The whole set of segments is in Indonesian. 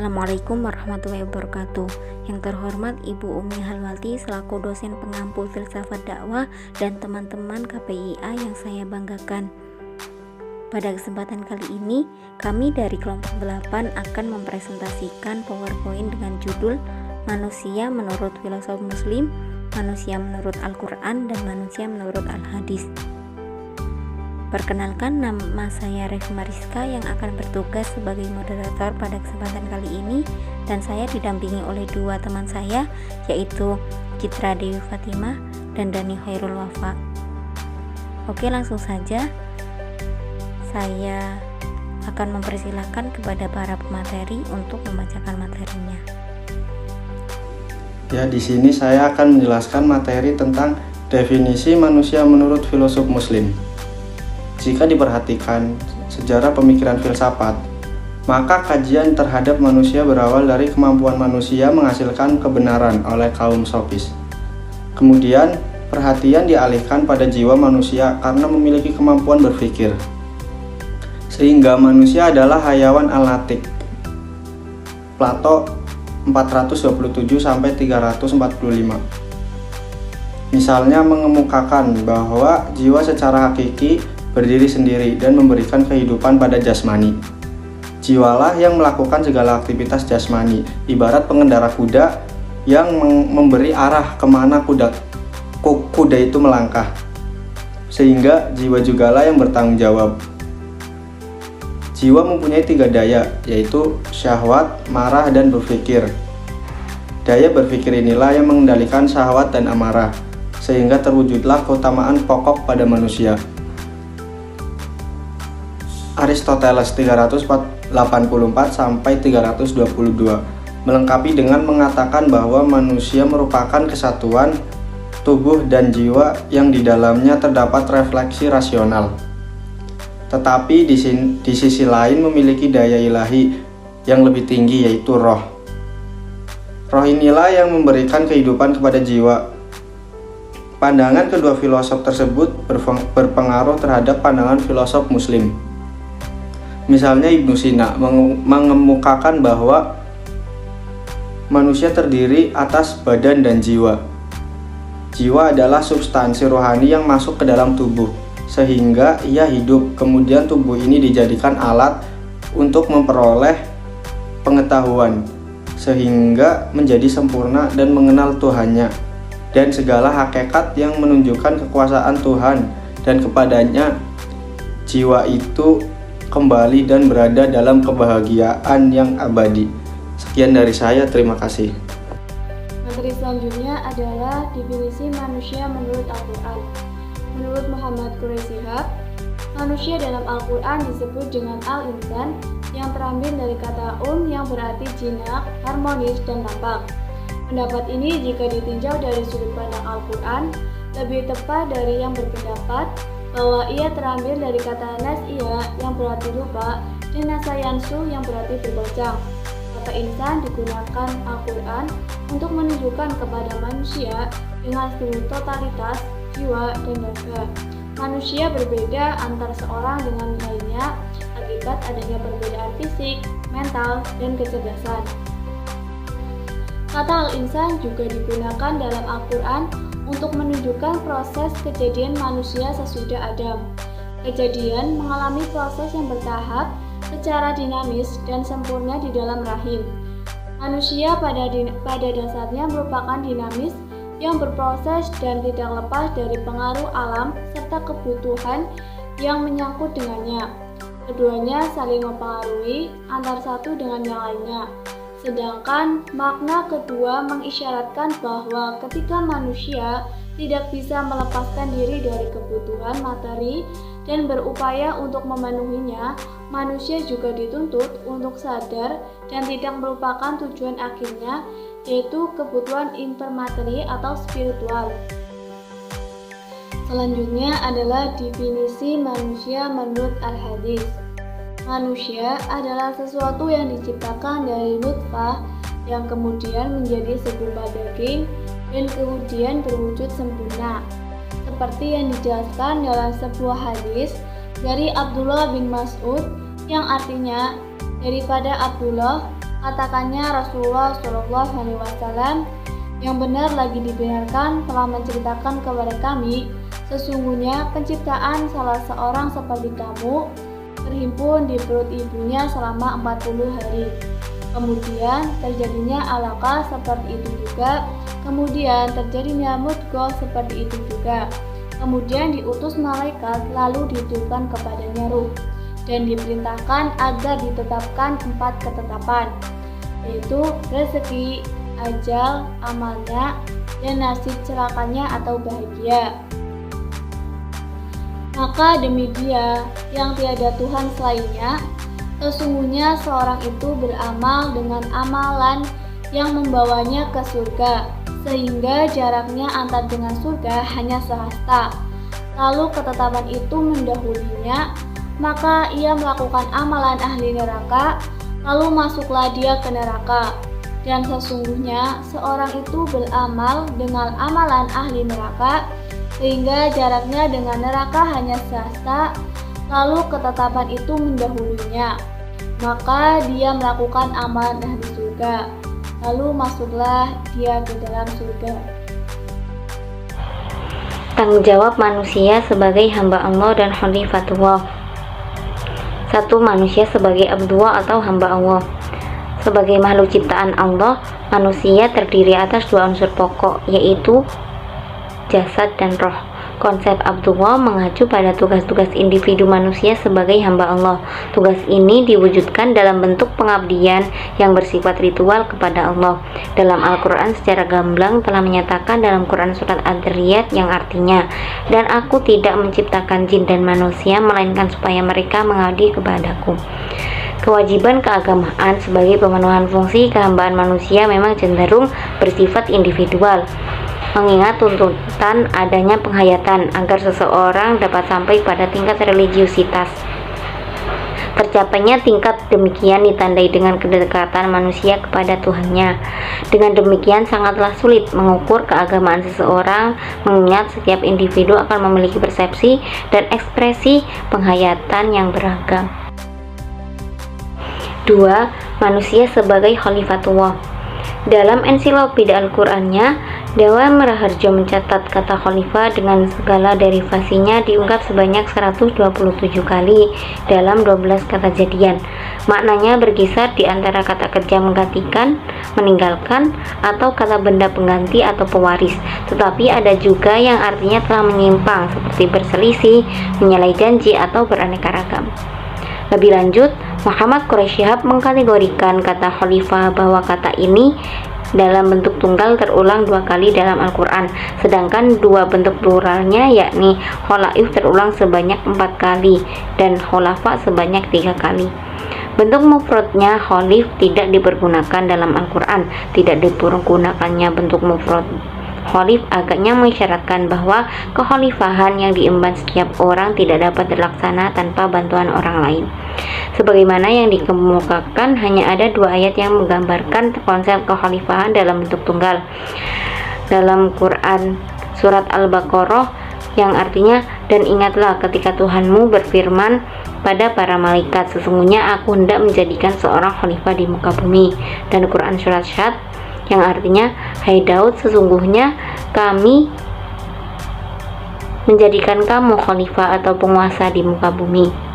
Assalamualaikum warahmatullahi wabarakatuh. Yang terhormat Ibu Umi Halwati selaku dosen pengampu filsafat dakwah dan teman-teman KPIA yang saya banggakan. Pada kesempatan kali ini, kami dari kelompok 8 akan mempresentasikan PowerPoint dengan judul Manusia menurut Filosof Muslim, Manusia menurut Al-Quran, dan Manusia menurut Al-Hadis. Perkenalkan, nama saya Revi Mariska yang akan bertugas sebagai moderator pada kesempatan kali ini, dan saya didampingi oleh dua teman saya, yaitu Citra Dewi Fatimah dan Dani Khairul Wafa. Oke, langsung saja saya akan mempersilahkan kepada para pemateri untuk membacakan materinya. Ya, di sini saya akan menjelaskan materi tentang definisi manusia menurut filosof Muslim. Jika diperhatikan sejarah pemikiran filsafat, maka kajian terhadap manusia berawal dari kemampuan manusia menghasilkan kebenaran oleh kaum sofis. Kemudian, perhatian dialihkan pada jiwa manusia karena memiliki kemampuan berpikir. Sehingga manusia adalah hayawan al-natik. Plato 427-345. Misalnya mengemukakan bahwa jiwa secara hakiki berdiri sendiri dan memberikan kehidupan pada jasmani. Jiwalah yang melakukan segala aktivitas jasmani, ibarat pengendara kuda yang memberi arah kemana kuda itu melangkah. Sehingga jiwa jugalah yang bertanggung jawab. Jiwa mempunyai 3 daya, yaitu syahwat, marah, dan berpikir. Daya berpikir inilah yang mengendalikan syahwat dan amarah, sehingga terwujudlah keutamaan pokok pada manusia. Aristoteles 384-322 melengkapi dengan mengatakan bahwa manusia merupakan kesatuan tubuh dan jiwa yang di dalamnya terdapat refleksi rasional. Tetapi di sisi lain memiliki daya ilahi yang lebih tinggi, yaitu roh. Roh inilah yang memberikan kehidupan kepada jiwa. Pandangan kedua filosof tersebut berpengaruh terhadap pandangan filosof Muslim. Misalnya Ibnu Sina mengemukakan bahwa manusia terdiri atas badan dan jiwa. Jiwa adalah substansi rohani yang masuk ke dalam tubuh, sehingga ia hidup. Kemudian tubuh ini dijadikan alat untuk memperoleh pengetahuan, sehingga menjadi sempurna dan mengenal Tuhannya, dan segala hakikat yang menunjukkan kekuasaan Tuhan, dan kepadanya jiwa itu kembali dan berada dalam kebahagiaan yang abadi. Sekian dari saya, terima kasih. Materi selanjutnya adalah definisi manusia menurut Al-Quran. Menurut Muhammad Quraish Shihab, manusia dalam Al-Quran disebut dengan Al-Insan yang terambil dari kata yang berarti jinak, harmonis, dan tampak. Pendapat ini jika ditinjau dari sudut pandang Al-Quran, lebih tepat dari yang berpendapat bahwa ia terambil dari kata nas'iyah yang berarti lupa dan nasayansu yang berarti bergoncang. Kata insan digunakan Al-Quran untuk menunjukkan kepada manusia dengan seluruh totalitas jiwa dan raga. Manusia berbeda antara seorang dengan lainnya akibat adanya perbedaan fisik, mental, dan kecerdasan. Kata al-insan juga digunakan dalam Al-Quran untuk menunjukkan proses kejadian manusia sesudah Adam. Kejadian mengalami proses yang bertahap, secara dinamis dan sempurna di dalam rahim. Manusia pada dasarnya merupakan dinamis yang berproses dan tidak lepas dari pengaruh alam serta kebutuhan yang menyangkut dengannya. Keduanya saling mempengaruhi antara satu dengan yang lainnya. Sedangkan makna kedua mengisyaratkan bahwa ketika manusia tidak bisa melepaskan diri dari kebutuhan materi dan berupaya untuk memenuhinya, manusia juga dituntut untuk sadar dan tidak melupakan tujuan akhirnya, yaitu kebutuhan intermateri atau spiritual. Selanjutnya adalah definisi manusia menurut Al-Hadis. Manusia adalah sesuatu yang diciptakan dari nutfah yang kemudian menjadi segumpal daging dan kemudian berwujud sempurna. Seperti yang dijelaskan dalam sebuah hadis dari Abdullah bin Mas'ud yang artinya, daripada Abdullah Katakannya Rasulullah SAW, yang benar lagi dibenarkan telah menceritakan kepada kami, sesungguhnya penciptaan salah seorang seperti kamu terhimpun di perut ibunya selama 40 hari. Kemudian terjadinya alaqah seperti itu juga, kemudian terjadinya mudghah seperti itu juga. Kemudian diutus malaikat lalu ditiupkan kepadanya ruh dan diperintahkan agar ditetapkan 4 ketetapan, yaitu rezeki, ajal, amalnya, dan nasib celakanya atau bahagia. Maka demi Dia yang tiada Tuhan selainnya, sesungguhnya seorang itu beramal dengan amalan yang membawanya ke surga, sehingga jaraknya antar dengan surga hanya sehasta. Lalu ketetapan itu mendahulunya, maka ia melakukan amalan ahli neraka, lalu masuklah dia ke neraka. Dan sesungguhnya seorang itu beramal dengan amalan ahli neraka, sehingga jaraknya dengan neraka hanya sehasta, lalu ketetapan itu mendahulunya, maka dia melakukan amalan ahli surga, lalu masuklah dia ke dalam surga. Tanggung jawab manusia sebagai hamba Allah dan khalifatullah. 1. Manusia sebagai abdullah atau hamba Allah. Sebagai makhluk ciptaan Allah, manusia terdiri atas 2 unsur pokok, yaitu jasad dan roh. Konsep Abdullah mengacu pada tugas-tugas individu manusia sebagai hamba Allah. Tugas ini diwujudkan dalam bentuk pengabdian yang bersifat ritual kepada Allah. Dalam Al-Quran secara gamblang telah menyatakan dalam Quran surat Ad-Dzariyat yang artinya, "Dan aku tidak menciptakan jin dan manusia melainkan supaya mereka mengabdi kepadaku." Kewajiban keagamaan sebagai pemenuhan fungsi kehambaan manusia memang cenderung bersifat individual, mengingat tuntutan adanya penghayatan agar seseorang dapat sampai pada tingkat religiusitas. Tercapainya tingkat demikian ditandai dengan kedekatan manusia kepada Tuhannya. Dengan demikian sangatlah sulit mengukur keagamaan seseorang, mengingat setiap individu akan memiliki persepsi dan ekspresi penghayatan yang beragam. 2. Manusia sebagai khalifatullah. Dalam ensiklopedia Al-Qur'annya, Dewa Maraharjo mencatat kata khalifah dengan segala derivasinya diungkap sebanyak 127 kali dalam 12 kata jadian. Maknanya berkisar di antara kata kerja menggantikan, meninggalkan, atau kata benda pengganti atau pewaris. Tetapi ada juga yang artinya telah menyimpang, seperti berselisih, menyalahi janji, atau beraneka ragam. Lebih lanjut, Muhammad Quraisy Shihab mengkategorikan kata khalifah bahwa kata ini dalam bentuk tunggal terulang 2 kali dalam Al-Quran, sedangkan 2 bentuk pluralnya yakni kholaif terulang sebanyak 4 kali dan kholafa sebanyak 3 kali. Bentuk mufradnya khalif tidak dipergunakan dalam Al-Quran. Tidak dipergunakannya bentuk mufrad khalif agaknya mengisyaratkan bahwa kekhalifahan yang diemban setiap orang tidak dapat terlaksana tanpa bantuan orang lain. Sebagaimana yang dikemukakan, hanya ada 2 ayat yang menggambarkan konsep kekhalifahan dalam bentuk tunggal. Dalam Quran surat Al-Baqarah yang artinya, "Dan ingatlah ketika Tuhanmu berfirman pada para malaikat, sesungguhnya aku hendak menjadikan seorang khalifah di muka bumi." Dan Quran surat Syad yang artinya, "Hai Daud, sesungguhnya kami menjadikan kamu khalifah atau penguasa di muka bumi."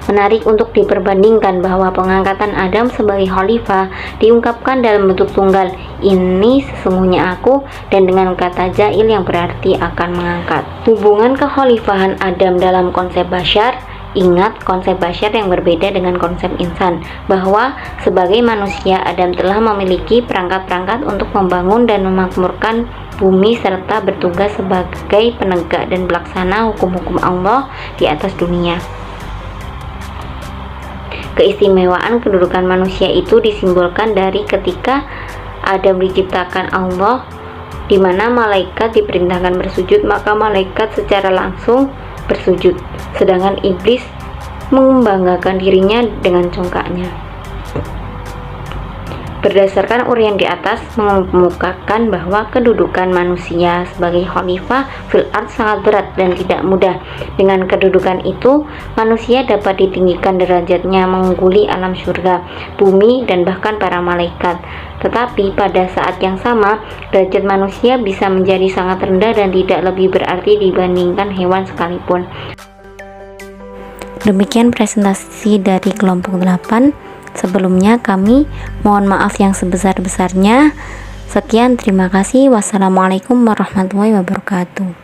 Menarik untuk diperbandingkan bahwa pengangkatan Adam sebagai khalifah diungkapkan dalam bentuk tunggal, "Ini sesungguhnya aku," dan dengan kata ja'il yang berarti akan mengangkat. Hubungan kekhalifahan Adam dalam konsep bashar. Ingat konsep bashar yang berbeda dengan konsep insan, bahwa sebagai manusia Adam telah memiliki perangkat-perangkat untuk membangun dan memakmurkan bumi serta bertugas sebagai penegak dan pelaksana hukum-hukum Allah di atas dunia. Keistimewaan kedudukan manusia itu disimbolkan dari ketika Adam diciptakan Allah, di mana malaikat diperintahkan bersujud, maka malaikat secara langsung bersujud, sedangkan iblis membanggakan dirinya dengan congkaknya. Berdasarkan uraian di atas mengemukakan bahwa kedudukan manusia sebagai khalifah fil ard sangat berat dan tidak mudah. Dengan kedudukan itu, manusia dapat ditinggikan derajatnya mengungguli alam surga, bumi, dan bahkan para malaikat. Tetapi pada saat yang sama, derajat manusia bisa menjadi sangat rendah dan tidak lebih berarti dibandingkan hewan sekalipun. Demikian presentasi dari kelompok 8. Sebelumnya kami mohon maaf yang sebesar-besarnya. Sekian, terima kasih. Wassalamualaikum warahmatullahi wabarakatuh.